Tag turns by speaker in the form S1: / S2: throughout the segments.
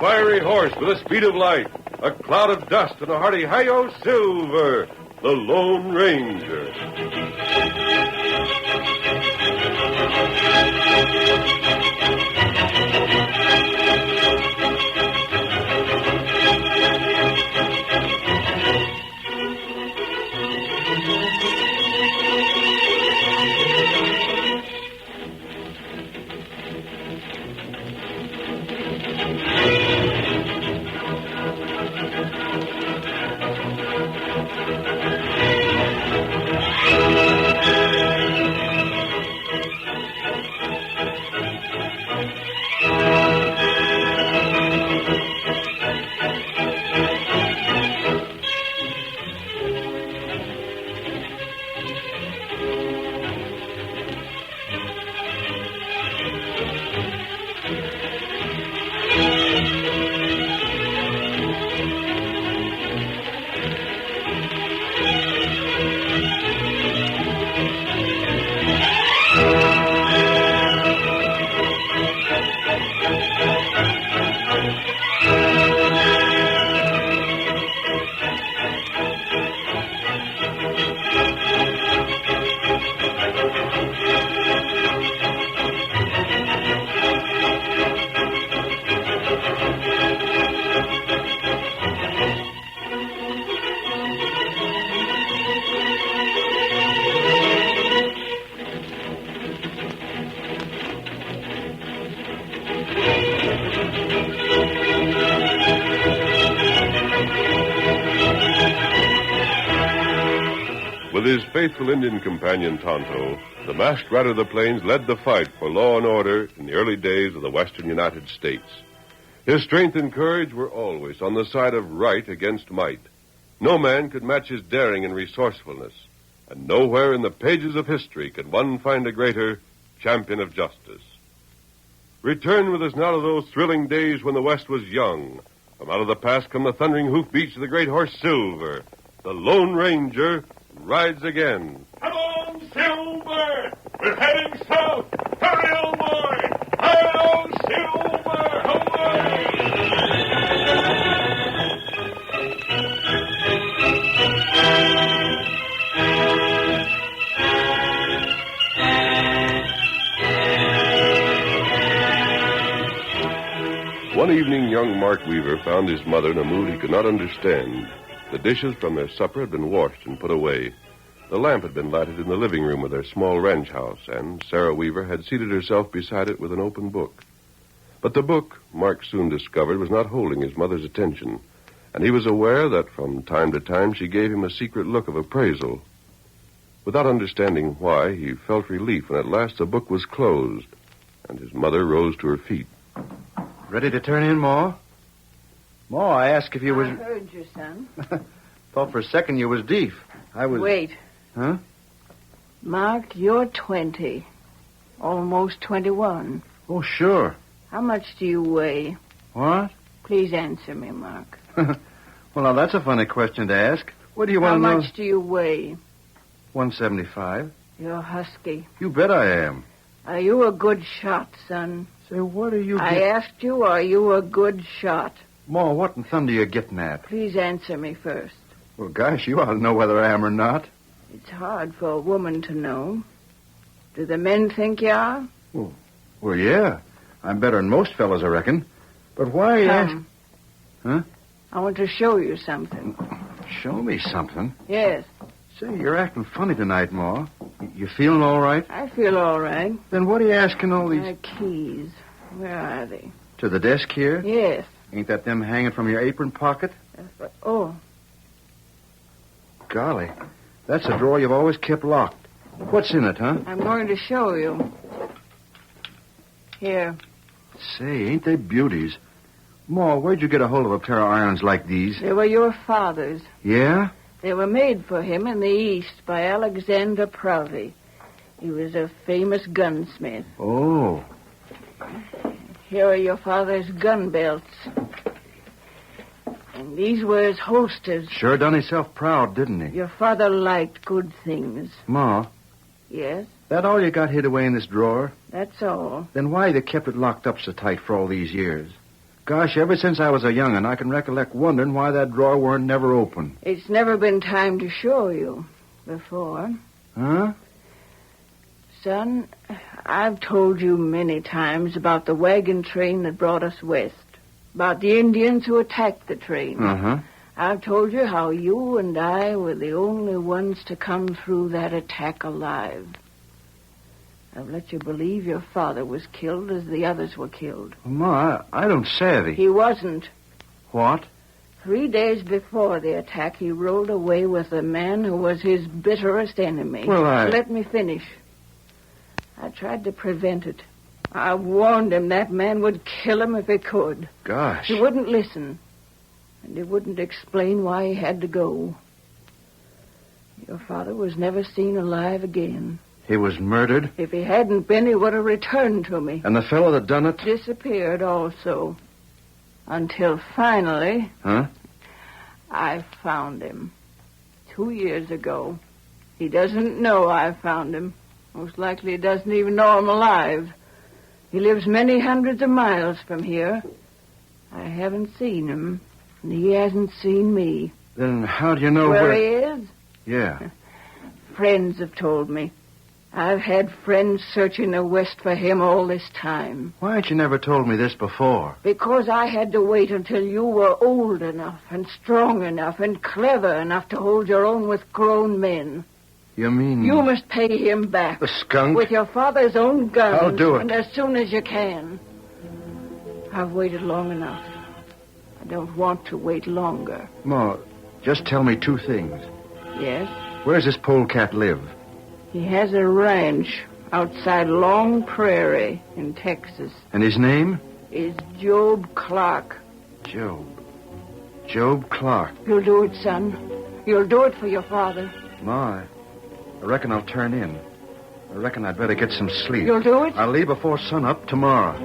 S1: fiery horse with the speed of light, a cloud of dust, and a hearty hi-yo Silver, the Lone Ranger. With his faithful Indian companion, Tonto, the masked rider of the plains led the fight for law and order in the early days of the western United States. His strength and courage were always on the side of right against might. No man could match his daring and resourcefulness, and nowhere in the pages of history could one find a greater champion of justice. Return with us now to those thrilling days when the West was young. From out of the past come the thundering hoofbeats of the great horse Silver. The Lone Ranger rides again.
S2: Come on, Silver! We're heading south! Hurry, old boy! Hi-yo, Silver! Away!
S1: One evening, young Mark Weaver found his mother in a mood he could not understand. The dishes from their supper had been washed and put away. The lamp had been lighted in the living room of their small ranch house, and Sarah Weaver had seated herself beside it with an open book. But the book, Mark soon discovered, was not holding his mother's attention, and he was aware that from time to time she gave him a secret look of appraisal. Without understanding why, he felt relief when at last the book was closed, and his mother rose to her feet.
S3: Ready to turn in, Ma? Ma, I asked if you was...
S4: I heard you, son.
S3: Thought for a second you was deaf. I was...
S4: Wait.
S3: Huh?
S4: Mark, you're 20. Almost 21.
S3: Oh, sure.
S4: How much do you weigh?
S3: What?
S4: Please answer me, Mark.
S3: Well, now, that's a funny question to ask. What do you want to know?
S4: How much do you weigh?
S3: 175.
S4: You're husky.
S3: You bet I am.
S4: Are you a good shot, son?
S3: Say, what are you...
S4: I asked you, are you a good shot?
S3: Ma, what in thunder are you getting at?
S4: Please answer me first.
S3: Well, gosh, you ought to know whether I am or not.
S4: It's hard for a woman to know. Do the men think you are?
S3: Well, yeah. I'm better than most fellas, I reckon. But why...
S4: Come.
S3: Huh?
S4: I want to show you something.
S3: Show me something?
S4: Yes.
S3: Say, you're acting funny tonight, Ma. You feeling all right?
S4: I feel all right.
S3: Then what are you asking all these...
S4: My keys. Where are they?
S3: To the desk here?
S4: Yes.
S3: Ain't that them hanging from your apron pocket?
S4: Oh.
S3: Golly, that's a drawer you've always kept locked. What's in it, huh?
S4: I'm going to show you. Here.
S3: Say, ain't they beauties? Ma, where'd you get a hold of a pair of irons like these?
S4: They were your father's.
S3: Yeah?
S4: They were made for him in the East by Alexander Prouty. He was a famous gunsmith.
S3: Oh.
S4: Here are your father's gun belts. And these were his holsters.
S3: Sure done himself proud, didn't he?
S4: Your father liked good things.
S3: Ma?
S4: Yes?
S3: That all you got hid away in this drawer?
S4: That's all.
S3: Then why they kept it locked up so tight for all these years? Gosh, ever since I was a young'un, I can recollect wondering why that drawer weren't never open.
S4: It's never been time to show you before.
S3: Huh?
S4: Son, I've told you many times about the wagon train that brought us west, about the Indians who attacked the train.
S3: Uh-huh.
S4: I've told you how you and I were the only ones to come through that attack alive. I've let you believe your father was killed as the others were killed.
S3: Well, Ma, I don't savvy.
S4: He wasn't.
S3: What?
S4: 3 days before the attack, he rode away with a man who was his bitterest enemy.
S3: Well,
S4: Let me finish. I tried to prevent it. I warned him that man would kill him if he could.
S3: Gosh.
S4: He wouldn't listen. And he wouldn't explain why he had to go. Your father was never seen alive again.
S3: He was murdered?
S4: If he hadn't been, he would have returned to me.
S3: And the fellow that done it?
S4: Disappeared also. Until finally...
S3: Huh?
S4: I found him. 2 years ago. He doesn't know I found him. Most likely he doesn't even know I'm alive. He lives many hundreds of miles from here. I haven't seen him, and he hasn't seen me.
S3: Then how do you know
S4: where he is?
S3: Yeah.
S4: Friends have told me. I've had friends searching the West for him all this time.
S3: Why ain't you never told me this before?
S4: Because I had to wait until you were old enough and strong enough and clever enough to hold your own with grown men.
S3: You mean...
S4: You must pay him back.
S3: The skunk?
S4: With your father's own guns.
S3: I'll do it.
S4: And as soon as you can. I've waited long enough. I don't want to wait longer.
S3: Ma, just tell me 2 things.
S4: Yes?
S3: Where's this polecat live?
S4: He has a ranch outside Long Prairie in Texas.
S3: And his name?
S4: Is Job Clark.
S3: Job. Job Clark.
S4: You'll do it, son. You'll do it for your father.
S3: Ma, I reckon I'll turn in. I reckon I'd better get some sleep.
S4: You'll do it?
S3: I'll leave before sunup tomorrow.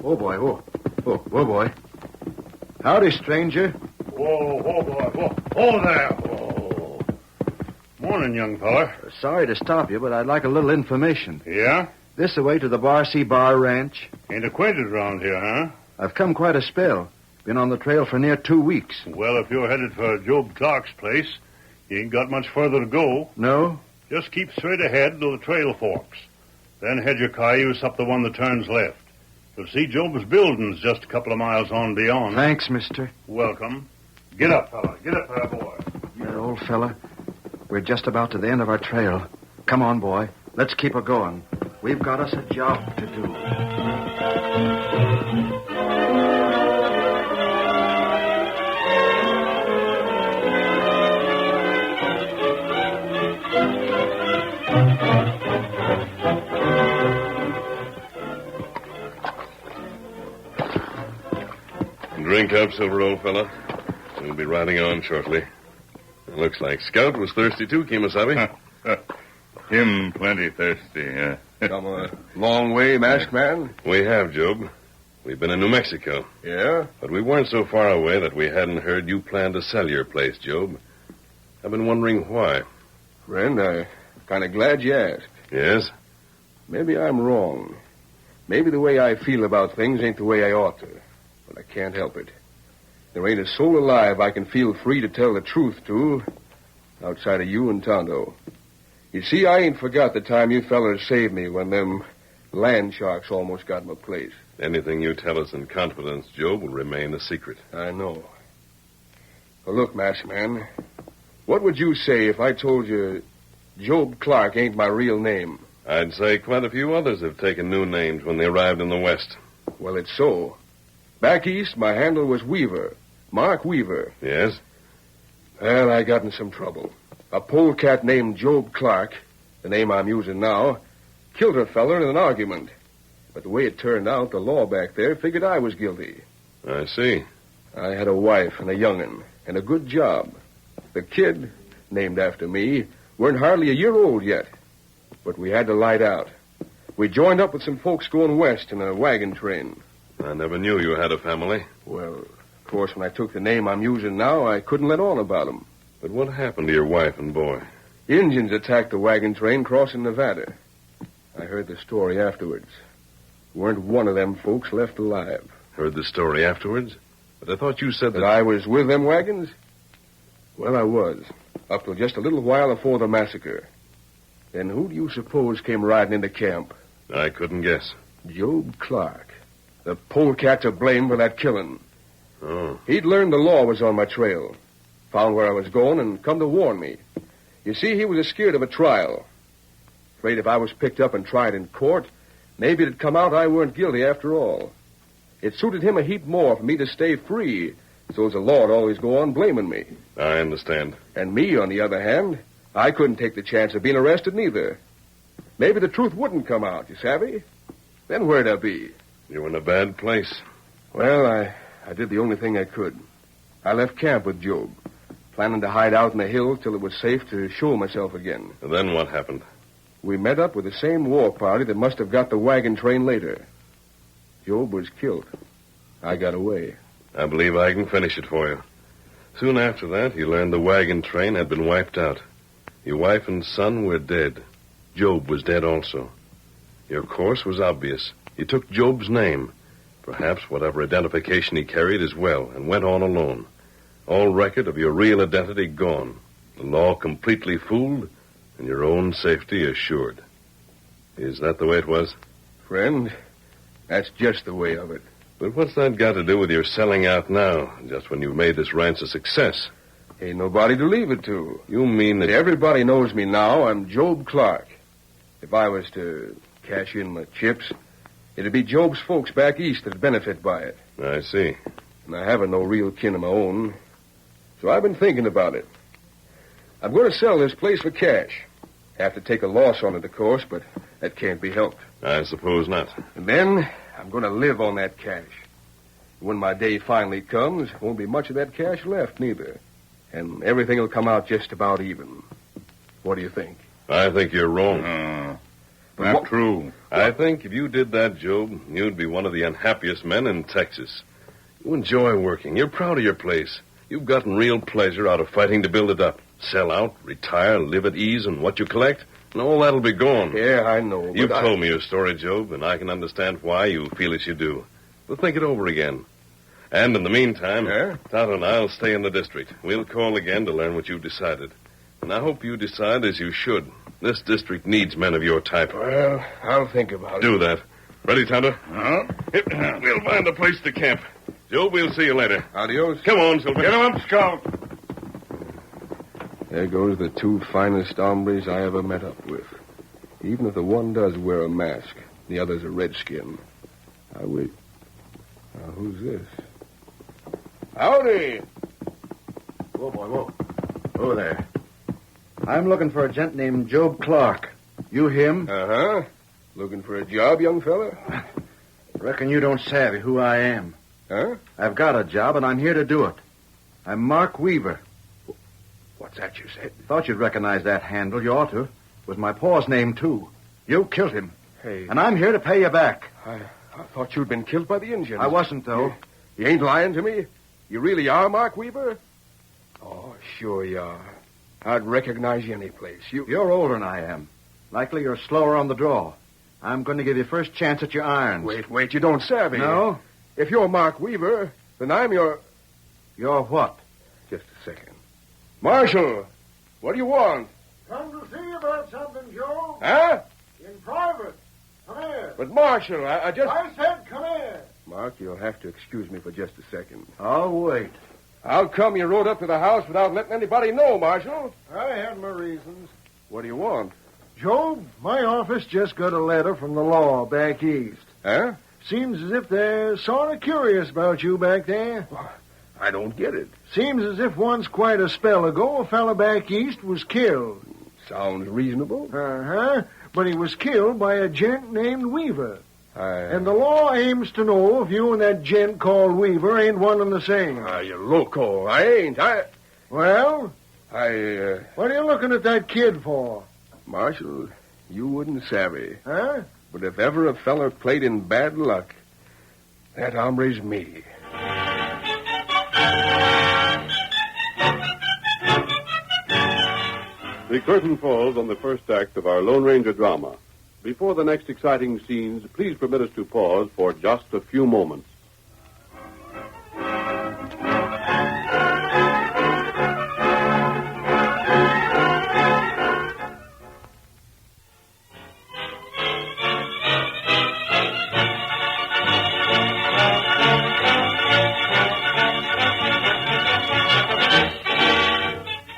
S3: Oh, boy. Oh, boy. Howdy, stranger.
S2: Whoa, boy, whoa. Oh, there. Whoa. Morning, young feller.
S3: Sorry to stop you, but I'd like a little information.
S2: Yeah?
S3: This the way to the Bar C Bar Ranch?
S2: Ain't acquainted around here, huh?
S3: I've come quite a spell. Been on the trail for near 2 weeks.
S2: Well, if you're headed for Job Clark's place, you ain't got much further to go.
S3: No?
S2: Just keep straight ahead till the trail forks. Then head your cayuse up the one that turns left. You'll see Job's buildings just a couple of miles on beyond.
S3: Thanks, mister.
S2: Welcome. Get up, fella. Get up there, boy.
S3: There, old fella. We're just about to the end of our trail. Come on, boy. Let's keep her going. We've got us a job to do.
S1: Drink up, Silver, old fella. We'll be riding on shortly. It looks like Scout was thirsty too, Kemosabe.
S5: Him plenty thirsty,
S1: Come a long way, masked man? We have, Job. We've been in New Mexico. Yeah? But we weren't so far away that we hadn't heard you plan to sell your place, Job. I've been wondering why.
S6: Friend, I'm kind of glad you asked.
S1: Yes?
S6: Maybe I'm wrong. Maybe the way I feel about things ain't the way I ought to. But I can't help it. There ain't a soul alive I can feel free to tell the truth to outside of you and Tonto. You see, I ain't forgot the time you fellers saved me when them land sharks almost got my place.
S1: Anything you tell us in confidence, Job, will remain a secret.
S6: I know. Well, look, masked man, what would you say if I told you Job Clark ain't my real name?
S1: I'd say quite a few others have taken new names when they arrived in the West.
S6: Well, it's so. Back east, my handle was Weaver. Mark Weaver.
S1: Yes?
S6: Well, I got in some trouble. A polecat named Job Clark, the name I'm using now, killed a feller in an argument. But the way it turned out, the law back there figured I was guilty.
S1: I see.
S6: I had a wife and a young'un, and a good job. The kid, named after me, weren't hardly a year old yet. But we had to light out. We joined up with some folks going west in a wagon train.
S1: I never knew you had a family.
S6: Well, Of course, when I took the name I'm using now, I couldn't let on about 'em.
S1: But what happened to your wife and boy?
S6: Indians attacked the wagon train crossing Nevada. I heard the story afterwards. Weren't one of them folks left alive.
S1: Heard the story afterwards? But I thought you said
S6: That I was with them wagons? Well, I was. Up till just a little while before the massacre. Then who do you suppose came riding into camp?
S1: I couldn't guess.
S6: Job Clark. The polecat to blame for that killing.
S1: Oh.
S6: He'd learned the law was on my trail. Found where I was going and come to warn me. You see, he was scared of a trial. Afraid if I was picked up and tried in court, maybe it'd come out I weren't guilty after all. It suited him a heap more for me to stay free, so as the law'd always go on blaming me.
S1: I understand.
S6: And me, on the other hand, I couldn't take the chance of being arrested neither. Maybe the truth wouldn't come out, you savvy? Then where'd I be?
S1: You were in a bad place.
S6: Well, I did the only thing I could. I left camp with Job, planning to hide out in the hills till it was safe to show myself again.
S1: And then what happened?
S6: We met up with the same war party that must have got the wagon train later. Job was killed. I got away.
S1: I believe I can finish it for you. Soon after that, you learned the wagon train had been wiped out. Your wife and son were dead. Job was dead also. Your course was obvious. You took Job's name, perhaps whatever identification he carried as well, and went on alone. All record of your real identity gone. The law completely fooled, and your own safety assured. Is that the way it was?
S6: Friend, that's just the way of it.
S1: But what's that got to do with your selling out now, just when you've made this ranch a success?
S6: Ain't nobody to leave it to.
S1: You mean that...
S6: Everybody knows me now. I'm Job Clark. If I was to cash in my chips, it'd be Job's folks back east that'd benefit by it.
S1: I see.
S6: And I haven't no real kin of my own. So I've been thinking about it. I'm going to sell this place for cash. Have to take a loss on it, of course, but that can't be helped.
S1: I suppose not.
S6: And then I'm going to live on that cash. When my day finally comes, won't be much of that cash left, neither. And everything will come out just about even. What do you think?
S1: I think you're wrong.
S5: Not true.
S1: I think if you did that, Job, you'd be one of the unhappiest men in Texas. You enjoy working. You're proud of your place. You've gotten real pleasure out of fighting to build it up. Sell out, retire, live at ease, and what you collect, and all that'll be gone.
S6: Yeah, I know.
S1: You've told me your story, Job, and I can understand why you feel as you do. But think it over again. And in the meantime, Tonto and I'll stay in the district. We'll call again to learn what you've decided. And I hope you decide as you should. This district needs men of your type.
S6: Well, I'll think about it.
S1: Do that. Ready, Tonto? We'll find a place to camp. Job, we'll see you later.
S6: Adios.
S1: Come on, Silver.
S2: Get him up, Scout.
S6: There goes the two finest hombres I ever met up with. Even if the one does wear a mask, the other's a redskin. I wait. Now, who's this? Howdy.
S3: Whoa, boy, whoa. Whoa there. I'm looking for a gent named Job Clark. You him?
S6: Uh-huh. Looking for a job, young fella?
S3: Reckon you don't savvy who I am.
S6: Huh?
S3: I've got a job, and I'm here to do it. I'm Mark Weaver.
S6: What's that you said?
S3: Thought you'd recognize that handle. You ought to. It was my paw's name, too. You killed him.
S6: Hey.
S3: And I'm here to pay you back.
S6: I thought you'd been killed by the Indians.
S3: I wasn't, though.
S6: You ain't lying to me? You really are Mark Weaver? Oh, sure you are. I'd recognize you any place.
S3: You're older than I am. Likely you're slower on the draw. I'm going to give you first chance at your irons.
S6: Wait, you don't savvy.
S3: No?
S6: If you're Mark Weaver, then I'm your...
S3: You're what?
S6: Just a second. Marshal, what do you want?
S7: Come to see about something, Joe.
S6: Huh?
S7: In private. Come here.
S6: But, Marshal, I just...
S7: I said come here.
S6: Mark, you'll have to excuse me for just a second.
S3: I'll wait.
S6: How come you rode up to the house without letting anybody know, Marshal?
S7: I had my reasons.
S6: What do you want?
S7: Joe, my office just got a letter from the law back east.
S6: Huh?
S7: Seems as if they're sort of curious about you back there.
S6: I don't get it.
S7: Seems as if once quite a spell ago a fella back east was killed.
S6: Sounds reasonable.
S7: Uh-huh. But he was killed by a gent named Weaver. And the
S6: I...
S7: law aims to know if you and that gent called Weaver ain't one and the same.
S6: You loco. I ain't.
S7: Well?
S6: What
S7: What are you looking at that kid for?
S6: Marshal, you wouldn't savvy.
S7: Huh?
S6: But if ever a feller played in bad luck, that hombre's me.
S8: The curtain falls on the first act of our Lone Ranger drama. Before the next exciting scenes, please permit us to pause for just a few moments.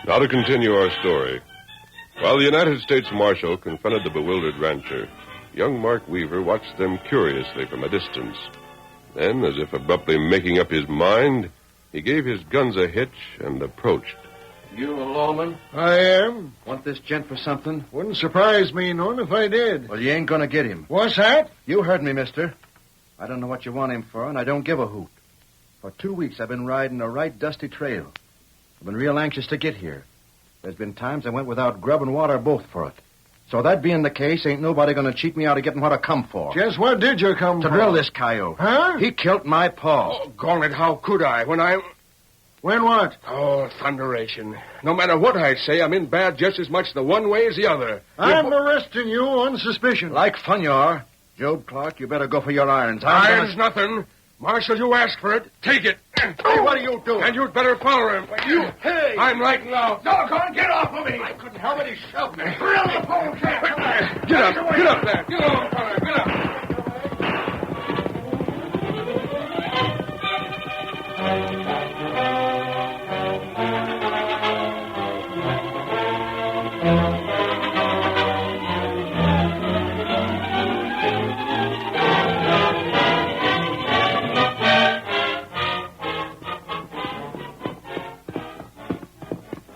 S1: Now to continue our story. While the United States Marshal confronted the bewildered rancher, young Mark Weaver watched them curiously from a distance. Then, as if abruptly making up his mind, he gave his guns a hitch and approached.
S3: You a lawman?
S7: I am.
S3: Want this gent for something?
S7: Wouldn't surprise me none if I did.
S3: Well, you ain't gonna get him.
S7: What's that?
S3: You heard me, mister. I don't know what you want him for, and I don't give a hoot. For 2 weeks, I've been riding a right dusty trail. I've been real anxious to get here. There's been times I went without grub and water both for it. So that being the case, ain't nobody gonna cheat me out of getting what I come for.
S7: Just what did you come
S3: To
S7: for?
S3: drill this coyote.
S7: Huh?
S3: He killed my paw.
S6: Oh, gone it, how could I when I...
S7: When what?
S6: Oh, thunderation. No matter what I say, I'm in bad just as much the one way as the other.
S7: I'm arresting you on suspicion.
S3: Like fun you are. Job Clark, you better go for your irons.
S6: Irons nothing. Marshal, you asked for it. Take it.
S3: Hey, what are you doing?
S6: And you'd better follow him.
S3: Hey!
S6: I'm lighting out.
S3: Doggone, get off of me! I couldn't help it. He shoved me. Really, pole cat. Come on.
S6: Get up there. Get on, fella. Get up.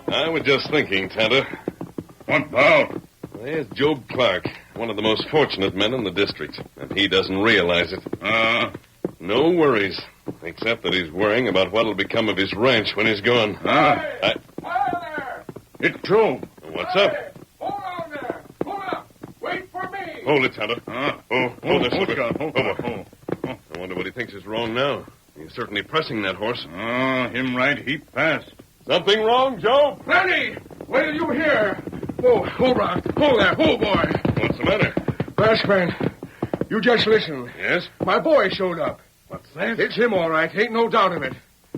S5: I was just thinking, Tonto.
S2: What now?
S5: There's Job Clark, one of the most fortunate men in the district, and he doesn't realize it. No worries, except that he's worrying about what'll become of his ranch when he's gone.
S2: Hi
S5: there!
S2: It's Job.
S5: What's up?
S6: Hold on there. Hold up. Wait for me.
S5: Hold it, Tonto. Hold this a bit.
S2: Hold
S5: Over. I wonder what he thinks is wrong now. He's certainly pressing that horse.
S2: Him right heap fast.
S5: Something wrong, Job?
S6: Plenty. Wait till you hear. Hold on. Hold there. Hold, boy.
S5: What's the matter?
S6: Maskman, you just listen.
S5: Yes?
S6: My boy showed up.
S5: What's that?
S6: It's him, all right. Ain't no doubt of it.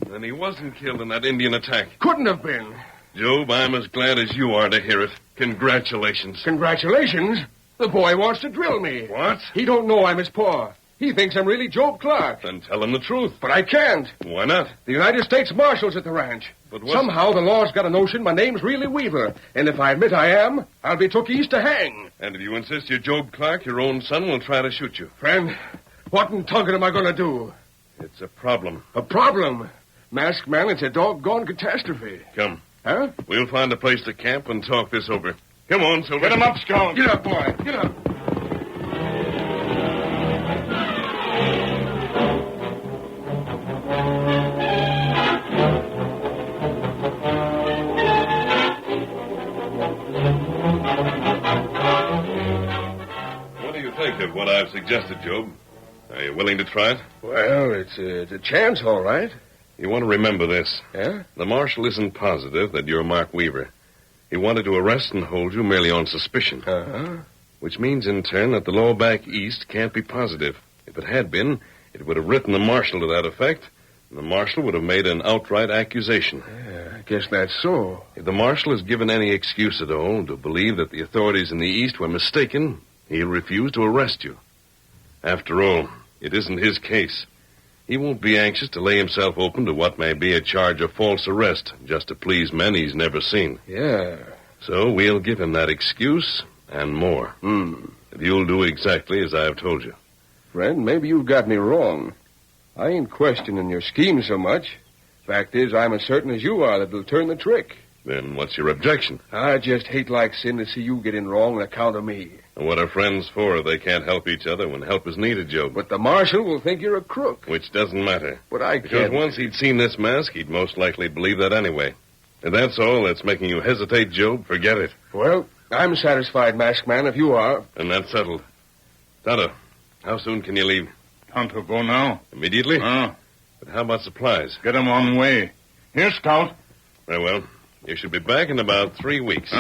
S5: Then he wasn't killed in that Indian attack.
S6: Couldn't have been.
S5: Job, I'm as glad as you are to hear it. Congratulations.
S6: Congratulations. The boy wants to drill me.
S5: What?
S6: He don't know I'm his paw. He thinks I'm really Job Clark.
S5: Then tell him the truth.
S6: But I can't.
S5: Why not?
S6: The United States Marshal's at the ranch.
S5: But what's...
S6: Somehow the law's got a notion my name's really Weaver. And if I admit I am, I'll be took east to hang.
S5: And if you insist you're Job Clark, your own son will try to shoot you.
S6: Friend, what in Tonkin am I going to do?
S5: It's a problem.
S6: A problem? Masked man, it's a doggone catastrophe.
S5: Come.
S6: Huh?
S5: We'll find a place to camp and talk this over. Come on, Silver.
S2: Get him up, Scout.
S6: Get up, boy. Get up.
S5: What do you think of what I've suggested, Job? Are you willing to try it?
S6: Well, it's a chance, all right.
S5: You want to remember this.
S6: Yeah?
S5: The marshal isn't positive that you're Mark Weaver. He wanted to arrest and hold you merely on suspicion.
S6: Uh-huh.
S5: Which means, in turn, that the law back east can't be positive. If it had been, it would have written the marshal to that effect, and the marshal would have made an outright accusation.
S6: Yeah, I guess that's so.
S5: If the marshal is given any excuse at all to believe that the authorities in the east were mistaken, he'll refuse to arrest you. After all, it isn't his case. He won't be anxious to lay himself open to what may be a charge of false arrest, just to please men he's never seen.
S6: Yeah.
S5: So we'll give him that excuse and more. If you'll do exactly as I have told you.
S6: Friend, maybe you've got me wrong. I ain't questioning your scheme so much. Fact is, I'm as certain as you are that it'll turn the trick.
S5: Then what's your objection?
S6: I just hate like sin to see you get in wrong on account of me.
S5: And what are friends for if they can't help each other when help is needed, Job?
S6: But the marshal will think you're a crook.
S5: Which doesn't matter.
S6: But I
S5: Because
S6: can't.
S5: once he'd seen this mask, he'd most likely believe that anyway. If that's all that's making you hesitate, Job, forget it.
S6: Well, I'm satisfied, masked man, if you are.
S5: And that's settled. Tonto, how soon can you leave?
S2: Tonto, go now.
S5: Immediately? But how about supplies?
S2: Get 'em on the way. Here, Scout.
S5: Very well. You should be back in about 3 weeks.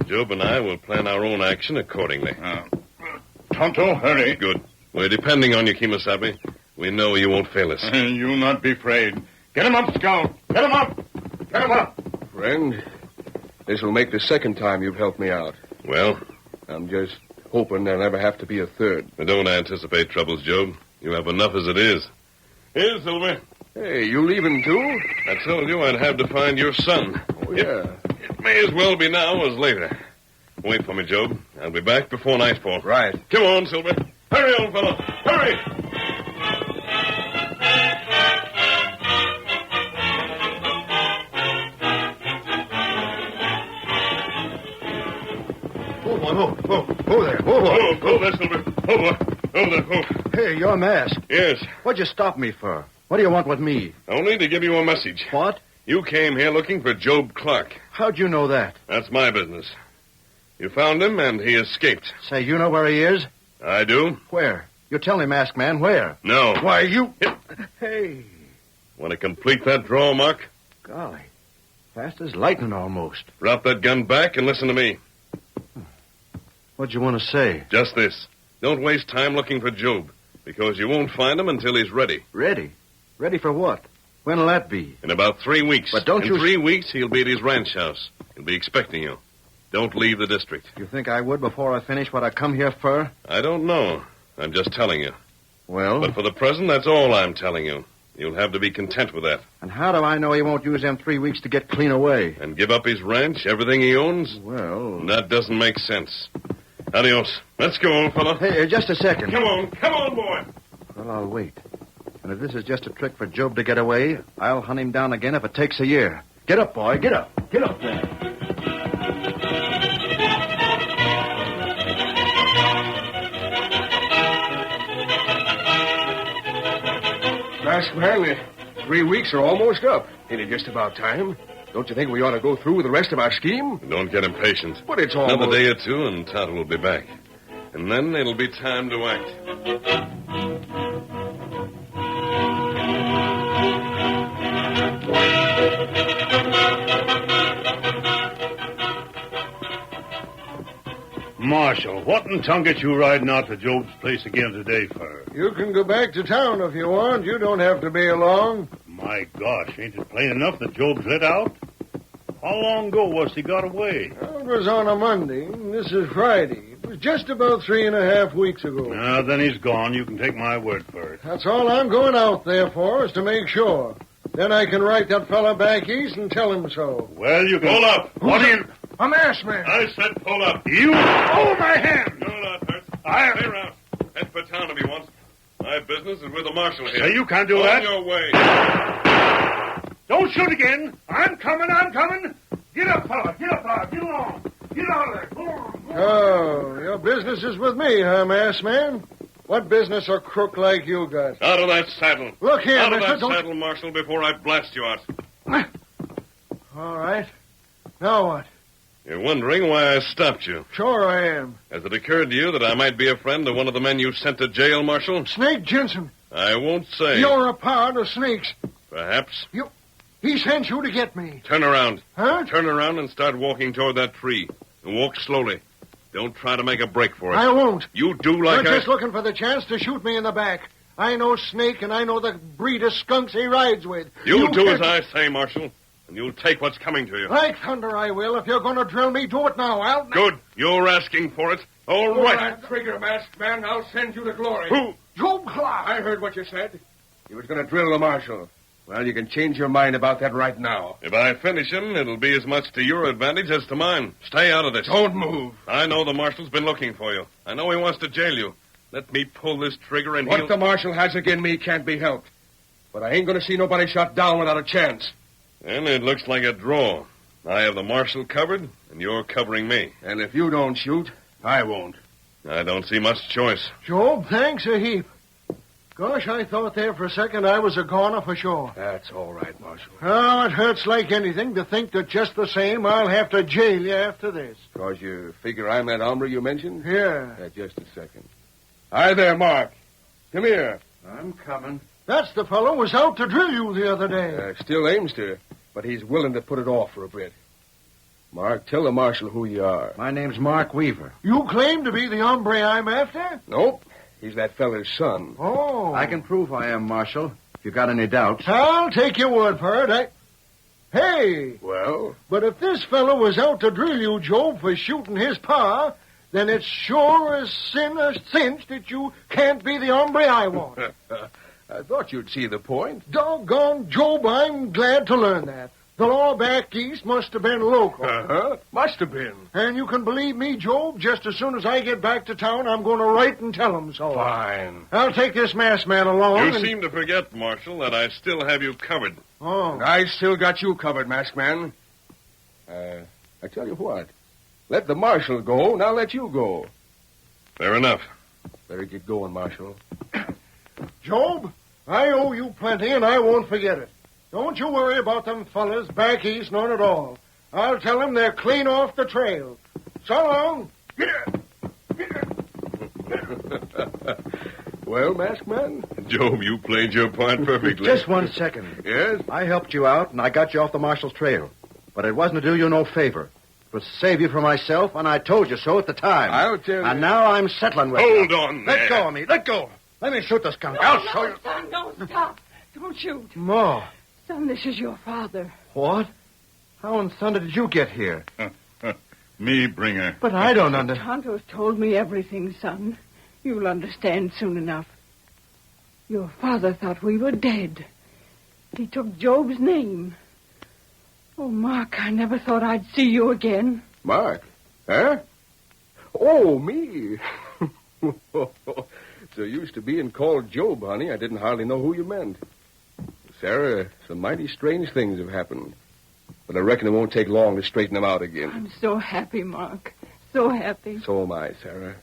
S5: Job and I will plan our own action accordingly.
S2: Tonto, hurry.
S5: Good. We're depending on you, Kemosabe. We know you won't fail us.
S2: You not be afraid. Get 'em up, Scout. Get 'em up. Get 'em up.
S6: Friend, this will make the second time you've helped me out.
S5: Well?
S6: I'm just hoping there'll never have to be a third.
S5: Don't anticipate troubles, Job. You have enough as it is. Here, Silver.
S6: Hey, you leaving too?
S5: I told you I'd have to find your son.
S6: Oh, yeah.
S5: It may as well be now as later. Wait for me, Job. I'll be back before nightfall.
S6: Right.
S5: Come on, Silver. Hurry, old fellow. Hurry!
S3: Oh there.
S5: Oh, there, Silver. Oh, there. Oh.
S3: Hey, your mask.
S5: Yes.
S3: What'd you stop me for? What do you want with me?
S5: Only to give you a message.
S3: What?
S5: You came here looking for Job Clark.
S3: How'd you know that?
S5: That's my business. You found him, and he escaped.
S3: Say, you know where he is?
S5: I do.
S3: Where? You tell me, masked man, where?
S5: No.
S3: Why, you... Hey.
S5: Want to complete that draw, Mark?
S3: Golly. Fast as lightning, almost.
S5: Drop that gun back and listen to me.
S3: What'd you want to say?
S5: Just this. Don't waste time looking for Job, because you won't find him until he's ready.
S3: Ready? Ready for what? When'll that be?
S5: In about 3 weeks.
S3: But don't
S5: In 3 weeks, he'll be at his ranch house. He'll be expecting you. Don't leave the district.
S3: You think I would before I finish what I come here for?
S5: I don't know. I'm just telling you.
S3: Well?
S5: But for the present, that's all I'm telling you. You'll have to be content with that.
S3: And how do I know he won't use them 3 weeks to get clean away?
S5: And give up his ranch, everything he owns?
S3: Well...
S5: That doesn't make sense. Adios. Let's go, old fellow.
S3: Hey, just a second.
S5: Come on, boy.
S3: Well, I'll wait. And if this is just a trick for Job to get away, I'll hunt him down again if it takes a year. Get up, boy. Get up. Get up there.
S6: Masked man, 3 weeks are almost up. Ain't it just about time? Don't you think we ought to go through with the rest of our scheme?
S5: Don't get impatient.
S6: But it's almost...
S5: Another day or two, and Tonto will be back. And then it'll be time to act.
S2: Marshal, what in tongue get you riding out to Job's place again today for?
S7: You can go back to town if you want. You don't have to be along.
S2: My gosh, ain't it plain enough that Job's let out? How long ago was he got away?
S7: Well, it was on a Monday, and this is Friday. It was just about 3.5 weeks ago.
S2: Now, then he's gone. You can take my word for it.
S7: That's all I'm going out there for, is to make sure. Then I can write that fella back east and tell him so.
S2: Well, you can...
S5: Pull up.
S2: What do you...
S7: A masked man.
S5: I said pull up.
S2: You... Oh, my hand!
S5: You're not hurt. Stay around. Head for town if you want. My business is with the marshal here.
S2: Now, you can't do
S5: On
S2: that.
S5: your way.
S2: Don't shoot again. I'm coming. Get up, fella. Get along. Get out of there. Go on.
S7: Oh, your business is with me, huh, masked man? What business a crook like you got?
S5: Out of that saddle.
S7: Look here,
S5: Out of
S7: mister,
S5: that
S7: don't...
S5: saddle, Marshal, before I blast you out.
S7: All right. Now what?
S5: You're wondering why I stopped you.
S7: Sure I am.
S5: Has it occurred to you that I might be a friend of one of the men you sent to jail, Marshal?
S7: Snake Jensen.
S5: I won't say.
S7: You're a part of Snake's.
S5: Perhaps.
S7: He sent you to get me.
S5: Turn around.
S7: Huh?
S5: Turn around and start walking toward that tree. And walk slowly. Don't try to make a break for it.
S7: I won't.
S5: You do like
S7: You're just looking for the chance to shoot me in the back. I know Snake, and I know the breed of skunks he rides with.
S5: You do
S7: can't-
S5: as I say, Marshal, and you'll take what's coming to you.
S7: Like thunder I will. If you're going to drill me, do it now, Al.
S5: Good. You're asking for it. All right.
S6: trigger, masked man. I'll send you to glory.
S5: Who?
S7: Job Clark.
S6: I heard what you said. You was going to drill the marshal. Well, you can change your mind about that right now.
S5: If I finish him, it'll be as much to your advantage as to mine. Stay out of this.
S6: Don't move.
S5: I know the marshal's been looking for you. I know he wants to jail you. Let me pull this trigger and
S6: What
S5: he'll...
S6: the marshal has against me can't be helped. But I ain't going to see nobody shot down without a chance.
S5: And it looks like a draw. I have the marshal covered, and you're covering me.
S6: And if you don't shoot, I won't.
S5: I don't see much choice.
S7: Job, thanks a heap. Gosh, I thought there for a second I was a goner for sure.
S6: That's all right, Marshal.
S7: Oh, it hurts like anything to think that just the same I'll have to jail you after this.
S6: Because you figure I'm that hombre you mentioned?
S7: Yeah.
S6: Just a second. Hi there, Mark. Come here.
S3: I'm coming.
S7: That's the fellow who was out to drill you the other day.
S6: Still aims to, but he's willing to put it off for a bit. Mark, tell the marshal who you are.
S3: My name's Mark Weaver.
S7: You claim to be the hombre I'm after?
S6: Nope. He's that fella's son.
S7: Oh.
S3: I can prove I am, Marshal, if you've got any doubts.
S7: I'll take your word for it. Hey!
S6: Well?
S7: But if this fellow was out to drill you, Job, for shooting his pa, then it's sure as sin a cinch that you can't be the hombre I want.
S6: I thought you'd see the point.
S7: Doggone, Job, I'm glad to learn that. The law back east must have been local.
S6: Uh-huh. Must have been.
S7: And you can believe me, Job, just as soon as I get back to town, I'm going to write and tell them so.
S6: Fine.
S7: I'll take this masked man along.
S5: You seem to forget, Marshal, that I still have you covered.
S7: Oh.
S6: I still got you covered, masked man. I tell you what. Let the marshal go, and I'll let you go.
S5: Fair enough.
S6: Better get going, Marshal.
S7: Job, I owe you plenty, and I won't forget it. Don't you worry about them fellas back east, none at all. I'll tell them they're clean off the trail. So long.
S6: Well, masked man?
S5: Job, you played your part perfectly.
S3: Just 1 second.
S6: Yes?
S3: I helped you out, and I got you off the marshal's trail. But it wasn't to do you no favor. It was to save you from myself, and I told you so at the time.
S6: I'll tell you.
S3: And now I'm settling with you.
S5: Hold on there.
S3: Let go of me. Let go. Let me shoot the skunk. I'll show you.
S4: Son, don't stop. Don't shoot.
S3: Ma.
S4: Son, this is your father.
S3: What? How in thunder did you get here?
S2: Me bring her.
S3: But I don't understand.
S4: Tonto's told me everything, son. You'll understand soon enough. Your father thought we were dead. He took Job's name. Oh, Mark, I never thought I'd see you again.
S6: Mark? Huh? Oh, me. So used to being called Job, honey. I didn't hardly know who you meant. Sarah, some mighty strange things have happened. But I reckon it won't take long to straighten them out again.
S4: I'm so happy, Mark. So happy.
S6: So am I, Sarah.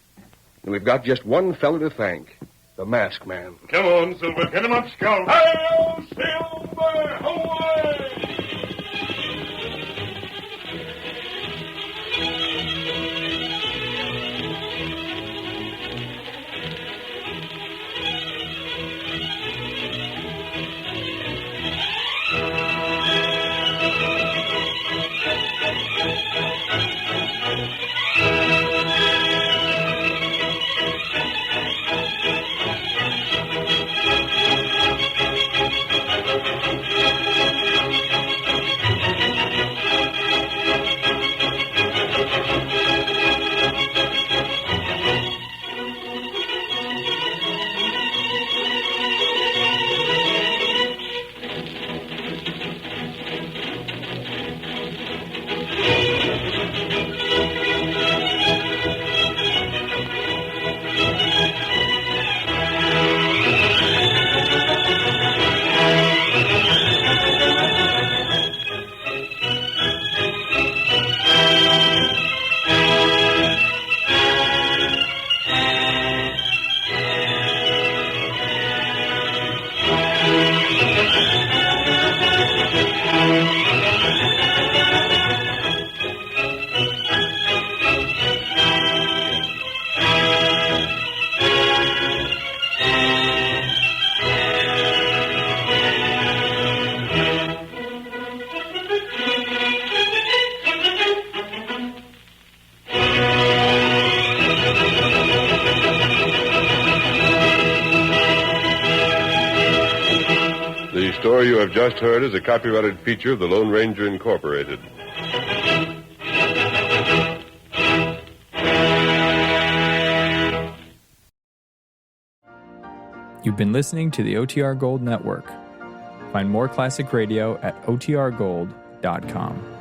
S6: And we've got just one fellow to thank. The masked man.
S5: Come on, Silver.
S2: Get him up, Scout.
S5: Hail, Silver! Away! The story you have just heard is a copyrighted feature of the Lone Ranger Incorporated.
S9: You've been listening to the OTR Gold Network. Find more classic radio at otrgold.com.